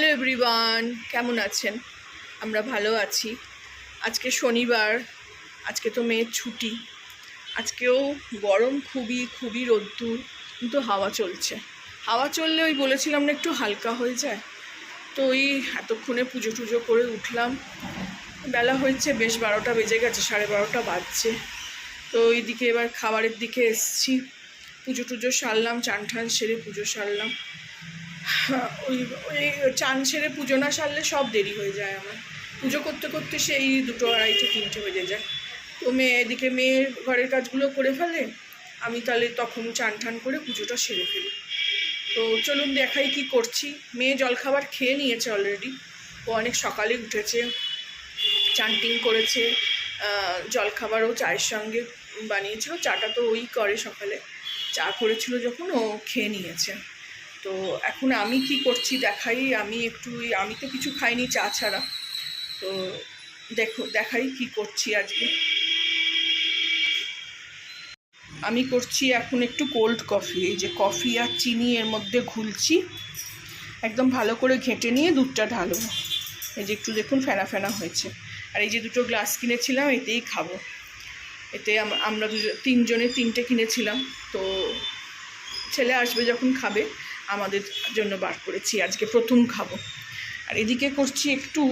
Hello everyone, কেমন আছেন? আমরা ভালো আছি। আজকে শনিবার, আজকে তো মেয়ের ছুটি। আজকেও গরম খুবই রোদ্দুর, কিন্তু হাওয়া চলছে। হাওয়া চললে ওই বলেছিলাম না একটু হালকা হয়ে যায়। তো ওই এতক্ষণে পুজো টুজো করে উঠলাম। বেলা হয়েছে বেশ, 12টা বেজে গেছে, 12:30 বাজছে। তো ওইদিকে এবার খাবারের দিকে এসছি। পুজো টুজো সারলাম, চান ঠান সেরে পুজো সারলাম। ওই ওই চান সেরে পুজো না সারলে সব দেরি হয়ে যায় আমার। পুজো করতে করতে সেই 2, 2:30, 3টে বেজে যায়। তো এদিকে মেয়ের ঘরের কাজগুলো করে ফেলে, আমি তাহলে তখন চান ঠান করে পুজোটা সেরে ফেলি। তো চলুন দেখাই কি করছি। মেয়ে জলখাবার খেয়ে নিয়েছে অলরেডি। ও অনেক সকালে উঠেছে, চানটিং করেছে, জলখাবারও চায়ের সঙ্গে বানিয়েছিল। চাটা তো ওই করে সকালে, চা করেছিল যখন ও খেয়ে নিয়েছে। তো এখন আমি কি করছি দেখাই। আমি তো কিছু খাইনি চা ছাড়া। তো দেখাই কি করছি আজকে। আমি করছি এখন একটু কোল্ড কফি। এই যে কফি আর চিনি এর মধ্যে ঘুলছি, একদম ভালো করে ঘেঁটে নিয়ে দুধটা ঢালবো। এই যে একটু দেখুন ফেনা ফেনা হয়েছে। আর এই যে 2টো গ্লাস কিনেছিলাম, এতেই খাবো। এতে আমরা 3জনে 3টে কিনেছিলাম। তো ছেলে আসবে যখন খাবে, আমাদের জন্য বার করেছি, আজকে প্রথম খাবো। আর এদিকে করছি একটু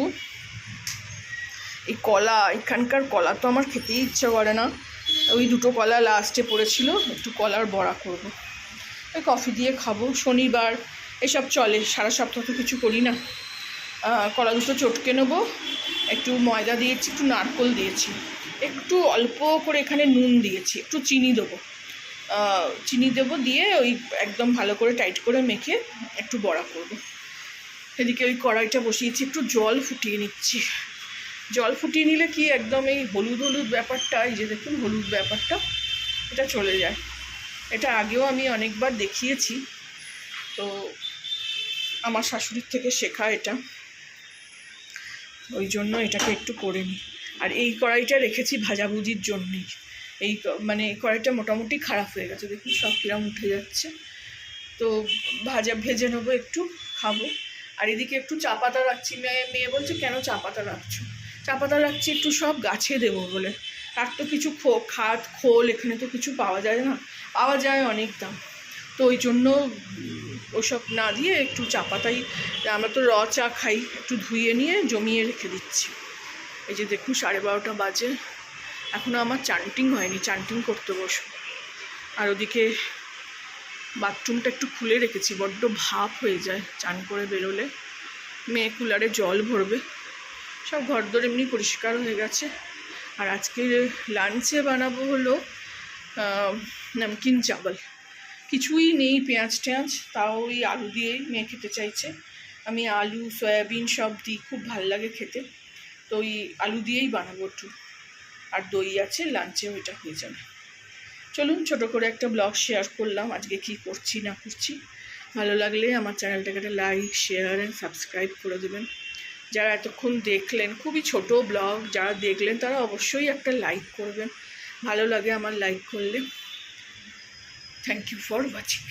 এই কলা। এখানকার কলা তো আমার খেতেই ইচ্ছা করে না। ওই 2টো কলা লাস্টে পড়েছিল, একটু কলার বড়া করব। ওই কফি দিয়ে খাবো। শনিবার এসব চলে, সারা সপ্তাহ তো কিছু করি না। কলা 2টো চটকে নেবো, একটু ময়দা দিয়েছি, একটু নারকেল দিয়েছি, একটু অল্প করে এখানে নুন দিয়েছি, একটু চিনি দেবো, দিয়ে ওই একদম ভালো করে টাইট করে মেখে একটু বড়া করব। এদিকে ওই কড়াইটা বসিয়েছি, একটু জল ফুটিয়ে নিচ্ছি। জল ফুটিয়ে নিলে কি একদম এই হলুদ ব্যাপারটা, এই যে দেখুন হলুদ ব্যাপারটা, এটা চলে যায়। এটা আগেও আমি অনেকবার দেখিয়েছি, তো আমার শাশুড়ির থেকে শেখা এটা, ওই জন্য এটাকে একটু করে নিই। আর এই কড়াইটা রেখেছি ভাজাভুজির জন্যই। এই কড়াইটা মোটামুটি খারাপ হয়ে গেছে, দেখুন সব কিরম উঠে যাচ্ছে। তো ভেজে নেবো, একটু খাবো। আর এদিকে একটু চা পাতা রাখছি। মেয়ে বলছে কেন চা পাতা রাখছো? চা পাতা রাখছি একটু সব গাছে দেবো বলে। আর তো কিছু খোল এখানে তো কিছু পাওয়া যায় না, পাওয়া যায় অনেক দাম। তো ওই জন্য ওসব না দিয়ে একটু চা পাতাই, আমরা তো চা খাই, একটু ধুয়ে নিয়ে জমিয়ে রেখে দিচ্ছি। এই যে দেখুন 12:30 বাজে, এখনও আমার চানটিং হয়নি, চানটিং করতে বসবো। আর ওদিকে বাথরুমটা একটু খুলে রেখেছি, বড্ড ভাপ হয়ে যায় চান করে বেরোলে। মেয়ে কুলারে জল ভরবে। সব ঘরদোর এমনি পরিষ্কার হয়ে গেছে। আর আজকে লাঞ্চে বানাবো হলো নমকিন চাবল। কিছুই নেই পেঁয়াজ টেঁয়াজ, তাও ওই আলু দিয়েই মেয়ে খেতে চাইছে। আমি আলু সয়াবিন সব দিই, খুব ভাল লাগে খেতে। তো ওই আলু দিয়েই বানাবো একটু। আর দই আছে, লাঞ্চে ওইটা হয়ে যাবে। চলুন ছোটো করে একটা ব্লগ শেয়ার করলাম আজকে কি করছি না করছি। ভালো লাগলে আমার চ্যানেলটাকে একটা লাইক, শেয়ার অ্যান্ড সাবস্ক্রাইব করে দেবেন। যারা এতক্ষণ দেখলেন, খুবই ছোট ব্লগ, যারা দেখলেন তারা অবশ্যই একটা লাইক করবেন। ভালো লাগে আমার লাইক করলে। Thank you for watching.